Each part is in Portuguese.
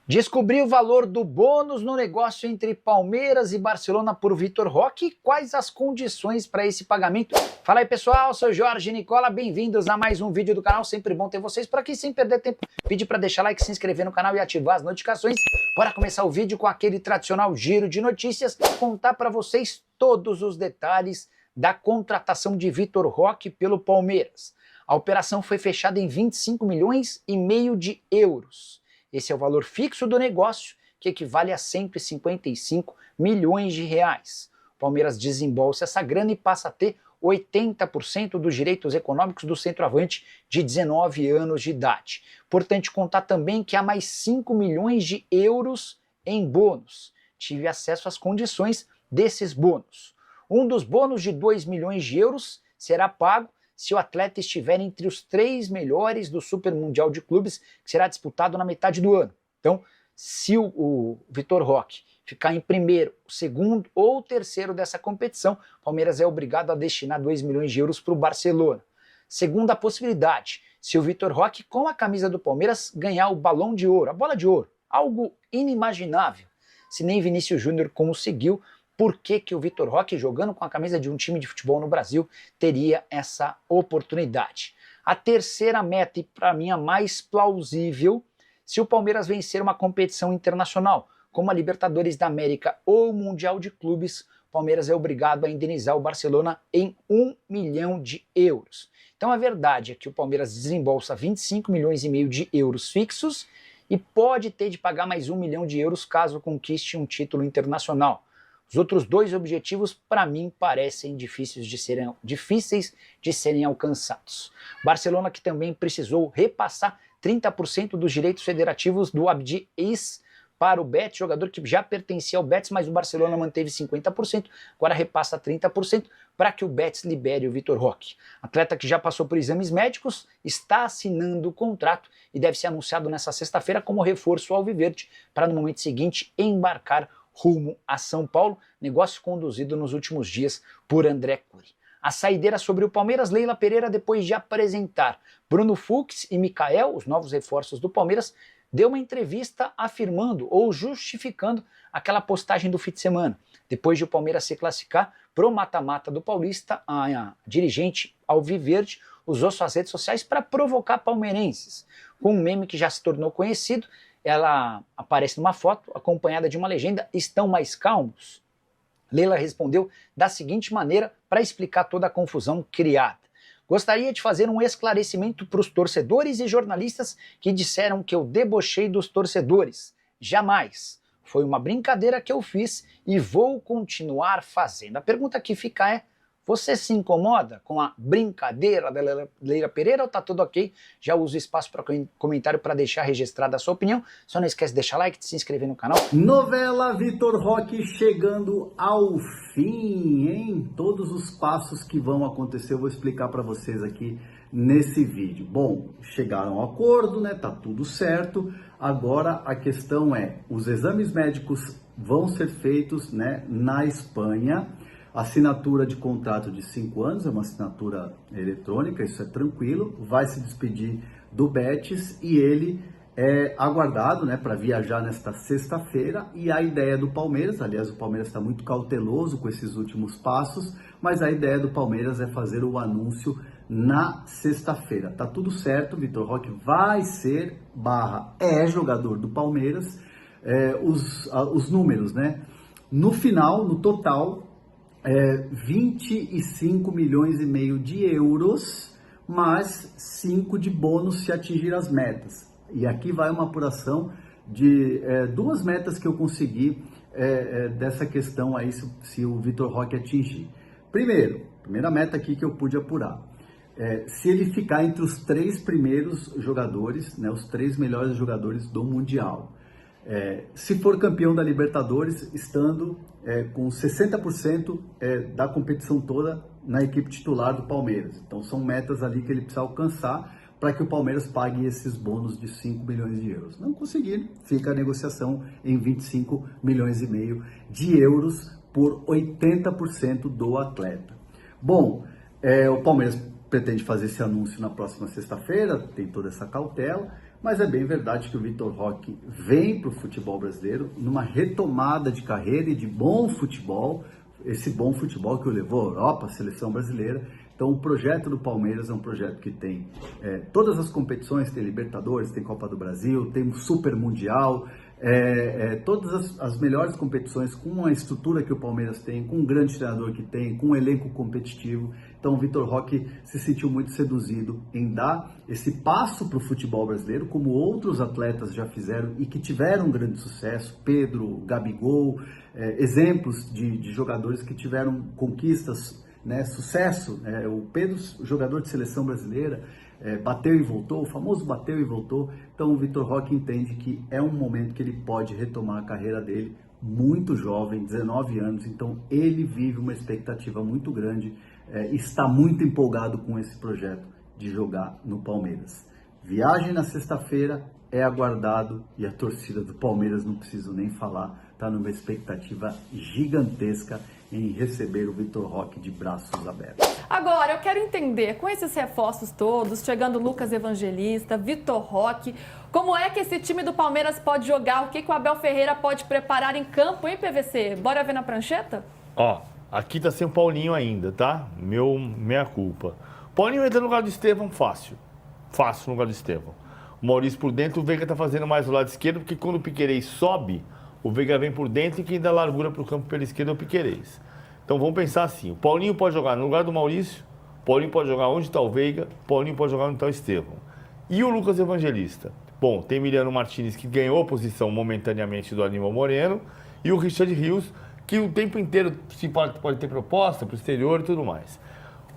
Descobri o valor do bônus no negócio entre Palmeiras e Barcelona por Vitor Roque e quais as condições para esse pagamento. Fala aí pessoal, sou Jorge Nicola, bem-vindos a mais um vídeo do canal, sempre bom ter vocês por aqui, sem perder tempo, pedir para deixar like, se inscrever no canal e ativar as notificações. Bora começar o vídeo com aquele tradicional giro de notícias, contar para vocês todos os detalhes da contratação de Vitor Roque pelo Palmeiras. A operação foi fechada em 25 milhões e meio de euros. Esse é o valor fixo do negócio, que equivale a 155 milhões de reais. O Palmeiras desembolsa essa grana e passa a ter 80% dos direitos econômicos do centroavante de 19 anos de idade. Importante contar também que há mais 5 milhões de euros em bônus. Tive acesso às condições desses bônus. Um dos bônus de 2 milhões de euros será pago se o atleta estiver entre os 3 melhores do Super Mundial de Clubes, que será disputado na metade do ano. Então, se o Vitor Roque ficar em primeiro, segundo ou terceiro dessa competição, o Palmeiras é obrigado a destinar 2 milhões de euros para o Barcelona. Segunda possibilidade, se o Vitor Roque, com a camisa do Palmeiras, ganhar o Balão de Ouro, a Bola de Ouro, algo inimaginável. Se nem Vinícius Júnior conseguiu, por que o Vitor Roque, jogando com a camisa de um time de futebol no Brasil, teria essa oportunidade? A terceira meta, e para mim a mais plausível, se o Palmeiras vencer uma competição internacional, como a Libertadores da América ou o Mundial de Clubes, o Palmeiras é obrigado a indenizar o Barcelona em 1 milhão de euros. Então a verdade é que o Palmeiras desembolsa 25 milhões e meio de euros fixos e pode ter de pagar mais 1 milhão de euros caso conquiste um título internacional. Os outros dois objetivos, para mim, parecem difíceis de serem alcançados. Barcelona, que também precisou repassar 30% dos direitos federativos do Abdi Is para o Betis, jogador que já pertencia ao Betis, mas o Barcelona manteve 50%, agora repassa 30% para que o Betis libere o Vitor Roque. Atleta que já passou por exames médicos, está assinando o contrato e deve ser anunciado nessa sexta-feira como reforço ao alviverde para no momento seguinte embarcar rumo a São Paulo, negócio conduzido nos últimos dias por André Cury. A saideira sobre o Palmeiras, Leila Pereira, depois de apresentar Bruno Fux e Mikael, os novos reforços do Palmeiras, deu uma entrevista afirmando ou justificando aquela postagem do fim de semana. Depois de o Palmeiras se classificar pro mata-mata do Paulista, a dirigente alviverde usou suas redes sociais para provocar palmeirenses. Com um meme que já se tornou conhecido, ela aparece numa foto acompanhada de uma legenda: "Estão mais calmos?" Leila respondeu da seguinte maneira para explicar toda a confusão criada: "Gostaria de fazer um esclarecimento para os torcedores e jornalistas que disseram que eu debochei dos torcedores. Jamais. Foi uma brincadeira que eu fiz e vou continuar fazendo." A pergunta que fica é: você se incomoda com a brincadeira da Leila Pereira ou tá tudo ok? Já uso o espaço para comentário para deixar registrada a sua opinião. Só não esquece de deixar like, de se inscrever no canal. Novela Vitor Roque chegando ao fim, hein? Todos os passos que vão acontecer eu vou explicar para vocês aqui nesse vídeo. Bom, chegaram ao acordo, né? Tá tudo certo. Agora a questão é, os exames médicos vão ser feitos, né, na Espanha. Assinatura de contrato de 5 anos, é uma assinatura eletrônica, isso é tranquilo. Vai se despedir do Betis e ele é aguardado, né, para viajar nesta sexta-feira. E a ideia do Palmeiras, aliás, o Palmeiras está muito cauteloso com esses últimos passos, mas a ideia do Palmeiras é fazer o anúncio na sexta-feira. Tá tudo certo, Vitor Roque vai ser é jogador do Palmeiras. Os números, né? No final, no total, 25 milhões e meio de euros, mais 5 de bônus se atingir as metas. E aqui vai uma apuração de 2 metas que eu consegui dessa questão aí, se o Vitor Roque atingir. Primeira meta aqui que eu pude apurar. Se ele ficar entre os 3 primeiros jogadores, né, os 3 melhores jogadores do Mundial. Se for campeão da Libertadores, estando com 60% da competição toda na equipe titular do Palmeiras. Então são metas ali que ele precisa alcançar para que o Palmeiras pague esses bônus de 5 milhões de euros. Não conseguir, fica a negociação em 25 milhões e meio de euros por 80% do atleta. Bom, o Palmeiras pretende fazer esse anúncio na próxima sexta-feira, tem toda essa cautela, Mas é bem verdade que o Vitor Roque vem para o futebol brasileiro numa retomada de carreira e de bom futebol, esse bom futebol que o levou à Europa, à seleção brasileira. Então o projeto do Palmeiras é um projeto que tem todas as competições, tem Libertadores, tem Copa do Brasil, tem Super Mundial, todas as melhores competições com a estrutura que o Palmeiras tem, com um grande treinador que tem, com um elenco competitivo. Então o Vitor Roque se sentiu muito seduzido em dar esse passo para o futebol brasileiro, como outros atletas já fizeram e que tiveram um grande sucesso, Pedro, Gabigol, exemplos de jogadores que tiveram conquistas, né, sucesso. O Pedro, jogador de seleção brasileira, bateu e voltou, o famoso bateu e voltou. Então o Vitor Roque entende que é um momento que ele pode retomar a carreira dele, muito jovem, 19 anos, então ele vive uma expectativa muito grande, está muito empolgado com esse projeto de jogar no Palmeiras. Viagem na sexta-feira, é aguardado, e a torcida do Palmeiras, não preciso nem falar, está numa expectativa gigantesca em receber o Vitor Roque de braços abertos. Agora, eu quero entender, com esses reforços todos, chegando Lucas Evangelista, Vitor Roque, como é que esse time do Palmeiras pode jogar? O que o Abel Ferreira pode preparar em campo, hein, PVC? Bora ver na prancheta? Ó, aqui tá sem o Paulinho ainda, tá? Minha culpa. Paulinho entra no lugar do Estevão fácil. Fácil no lugar do Estevão. O Maurício por dentro, o Veiga tá fazendo mais o lado esquerdo, porque quando o Piquerez sobe, o Veiga vem por dentro e quem dá largura pro campo pela esquerda é o Piquerez. Então vamos pensar assim, o Paulinho pode jogar no lugar do Maurício, o Paulinho pode jogar onde está o Veiga, o Paulinho pode jogar onde está o Estevão. E o Lucas Evangelista? Bom, tem Emiliano Martinez que ganhou a posição momentaneamente do Aníbal Moreno e o Richard Rios, que o tempo inteiro pode ter proposta para o exterior e tudo mais.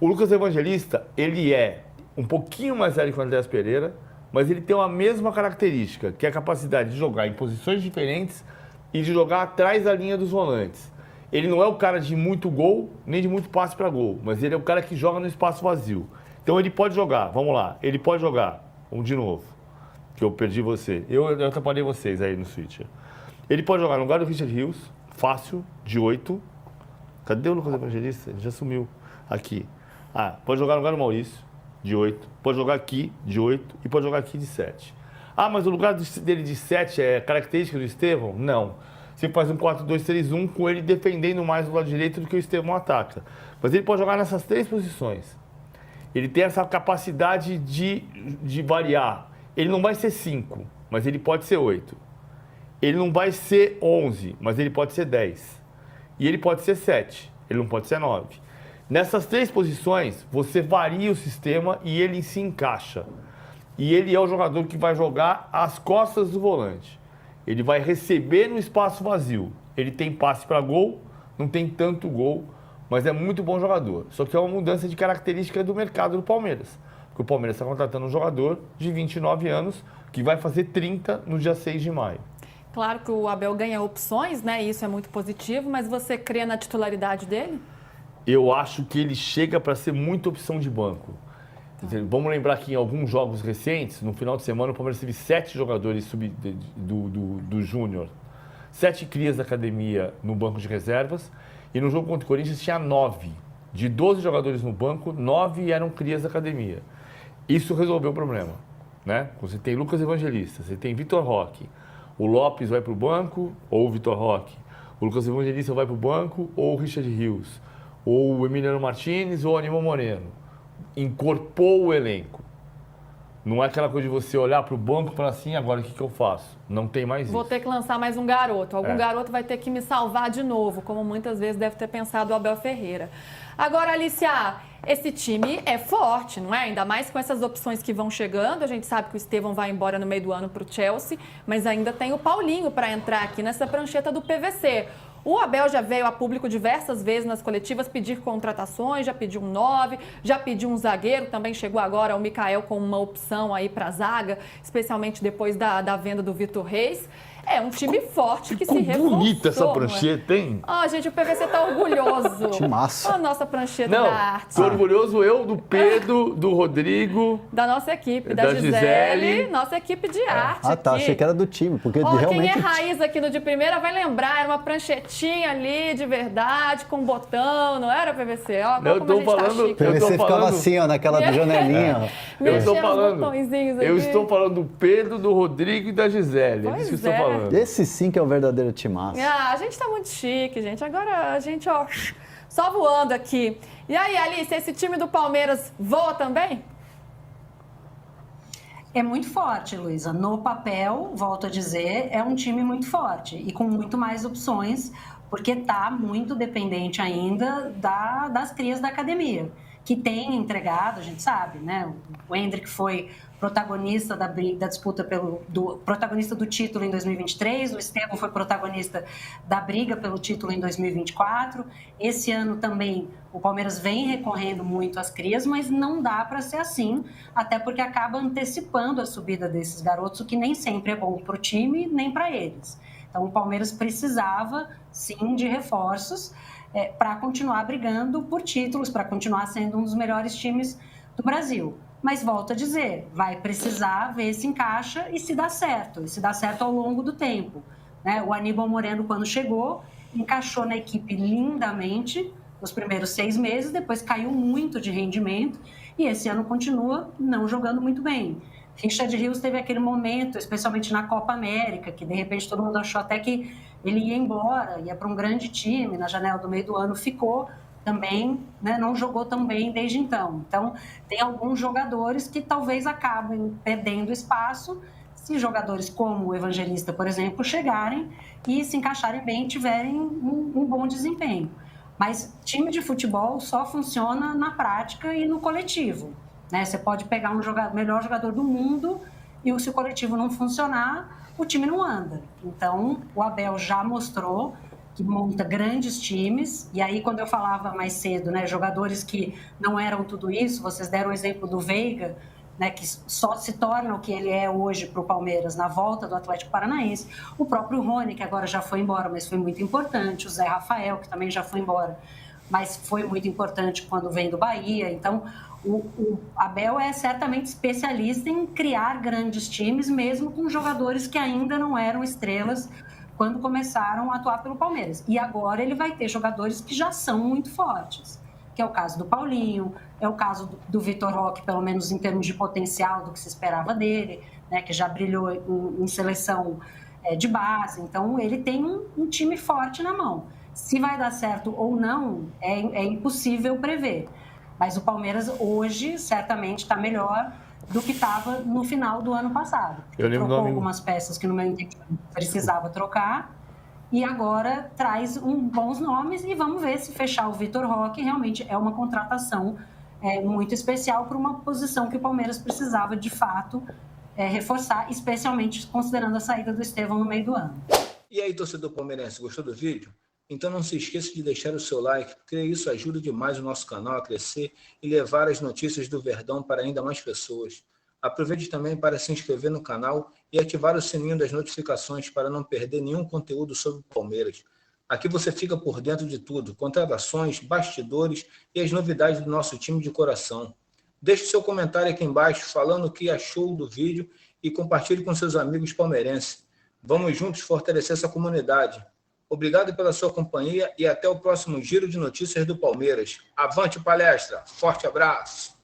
O Lucas Evangelista, ele é um pouquinho mais velho que o Andréas Pereira, mas ele tem a mesma característica, que é a capacidade de jogar em posições diferentes e de jogar atrás da linha dos volantes. Ele não é o cara de muito gol, nem de muito passe para gol, mas ele é o cara que joga no espaço vazio. Então ele pode jogar, vamos lá, ele pode jogar, vamos de novo, que eu perdi você, eu atrapalhei vocês aí no switch. Ele pode jogar no lugar do Richard Rios, fácil, de 8. Cadê o Lucas Evangelista? Ele já sumiu aqui. Pode jogar no lugar do Maurício, de 8. Pode jogar aqui, de 8. E pode jogar aqui, de 7. Mas o lugar dele de 7 é característica do Estevão? Não. Você faz um 4-2-3-1 com ele defendendo mais do lado direito do que o Estevão ataca. Mas ele pode jogar nessas 3 posições. Ele tem essa capacidade de variar. Ele não vai ser 5, mas ele pode ser 8. Ele não vai ser 11, mas ele pode ser 10. E ele pode ser 7, ele não pode ser 9. Nessas 3 posições, você varia o sistema e ele se encaixa. E ele é o jogador que vai jogar às costas do volante. Ele vai receber no espaço vazio. Ele tem passe para gol, não tem tanto gol, mas é muito bom jogador. Só que é uma mudança de característica do mercado do Palmeiras. Porque o Palmeiras está contratando um jogador de 29 anos que vai fazer 30 no dia 6 de maio. Claro que o Abel ganha opções, né? Isso é muito positivo, mas você crê na titularidade dele? Eu acho que ele chega para ser muita opção de banco. Vamos lembrar que em alguns jogos recentes, no final de semana, o Palmeiras teve 7 jogadores do Júnior, 7 crias da academia no banco de reservas, e no jogo contra o Corinthians tinha 9. De 12 jogadores no banco, 9 eram crias da academia. Isso resolveu o problema, né? Você tem Lucas Evangelista, você tem Vitor Roque, o Lopes vai para o banco, ou o Vitor Roque, o Lucas Evangelista vai para o banco, ou o Richard Rios, ou o Emiliano Martinez, ou o Aníbal Moreno. Incorporou o elenco. Não é aquela coisa de você olhar para o banco e falar assim, agora o que eu faço? Não tem mais isso. Vou ter que lançar mais um garoto. Algum garoto vai ter que me salvar de novo, como muitas vezes deve ter pensado o Abel Ferreira. Agora, Alicia, esse time é forte, não é? Ainda mais com essas opções que vão chegando. A gente sabe que o Estevão vai embora no meio do ano para o Chelsea, mas ainda tem o Paulinho para entrar aqui nessa prancheta do PVC. O Abel já veio a público diversas vezes nas coletivas pedir contratações, já pediu um 9, já pediu um zagueiro, também chegou agora o Mikael com uma opção aí para a zaga, especialmente depois da venda do Vitor Reis. É um time forte que se Ficou reforçou. bonita essa não é? prancheta, hein? Ó, gente, o PVC tá orgulhoso. Que massa. Ó, a nossa prancheta Não, da arte. tô orgulhoso eu, do Pedro, do Rodrigo. Da nossa equipe, da Da Gisele, Gisele. nossa equipe de arte. Ah, tá. aqui. Achei que era do time, porque Ó, realmente. quem é raiz aqui no De Primeira vai lembrar, era uma pranchetinha ali, de verdade, com botão, não era, PVC? Ó, Eu como tô a gente tá falando- chique. eu tô PVC ficava falando- assim, ó, naquela janelinha. ó. Eu Mexendo estou os falando. botõezinhos aqui. Eu estou falando do Pedro, do Rodrigo e da Gisele. É Pois disso que eu é. estou falando. Esse sim que é o verdadeiro timaço. Ah, a gente tá muito chique, gente. Agora a gente, ó, só voando aqui. E aí, Alice, esse time do Palmeiras voa também? É muito forte, Luísa. No papel, volto a dizer, é um time muito forte e com muito mais opções, porque está muito dependente ainda das crias da academia, que tem entregado, a gente sabe, né? O Endrick foi protagonista da disputa protagonista do título em 2023, o Estevão foi protagonista da briga pelo título em 2024. Esse ano também o Palmeiras vem recorrendo muito às crias, mas não dá para ser assim, até porque acaba antecipando a subida desses garotos, o que nem sempre é bom para o time, nem para eles. Então o Palmeiras precisava, sim, de reforços para continuar brigando por títulos, para continuar sendo um dos melhores times do Brasil. Mas, volto a dizer, vai precisar ver se encaixa e se dá certo. E se dá certo ao longo do tempo, né? O Aníbal Moreno, quando chegou, encaixou na equipe lindamente nos primeiros 6 meses, depois caiu muito de rendimento e esse ano continua não jogando muito bem. Richard Rios teve aquele momento, especialmente na Copa América, que de repente todo mundo achou até que ele ia embora, ia para um grande time, na janela do meio do ano ficou, também, né, não jogou tão bem desde então. Então, tem alguns jogadores que talvez acabem perdendo espaço se jogadores como o Evangelista, por exemplo, chegarem e se encaixarem bem e tiverem um bom desempenho. Mas time de futebol só funciona na prática e no coletivo, né? Você pode pegar o melhor jogador do mundo e se o coletivo não funcionar, o time não anda. Então, o Abel já mostrou que monta grandes times, e aí quando eu falava mais cedo, né, jogadores que não eram tudo isso, vocês deram o exemplo do Veiga, né, que só se torna o que ele é hoje para o Palmeiras na volta do Atlético Paranaense, o próprio Rony, que agora já foi embora, mas foi muito importante, o Zé Rafael, que também já foi embora, mas foi muito importante quando vem do Bahia. Então, o Abel é certamente especialista em criar grandes times, mesmo com jogadores que ainda não eram estrelas quando começaram a atuar pelo Palmeiras. E agora ele vai ter jogadores que já são muito fortes, que é o caso do Paulinho, é o caso do Vitor Roque, pelo menos em termos de potencial do que se esperava dele, né, que já brilhou em seleção de base. Então, ele tem um time forte na mão. Se vai dar certo ou não, é impossível prever. Mas o Palmeiras hoje certamente está melhor do que estava no final do ano passado. Eu lembro trocou algumas peças que no meu entendimento precisava trocar e agora traz bons nomes e vamos ver se fechar o Vitor Roque realmente é uma contratação muito especial para uma posição que o Palmeiras precisava de fato reforçar, especialmente considerando a saída do Estevão no meio do ano. E aí, torcedor palmeirense, gostou do vídeo? Então não se esqueça de deixar o seu like, porque isso ajuda demais o nosso canal a crescer e levar as notícias do Verdão para ainda mais pessoas. Aproveite também para se inscrever no canal e ativar o sininho das notificações para não perder nenhum conteúdo sobre o Palmeiras. Aqui você fica por dentro de tudo, contratações, bastidores e as novidades do nosso time de coração. Deixe seu comentário aqui embaixo falando o que achou do vídeo e compartilhe com seus amigos palmeirenses. Vamos juntos fortalecer essa comunidade. Obrigado pela sua companhia e até o próximo Giro de Notícias do Palmeiras. Avante palestra! Forte abraço!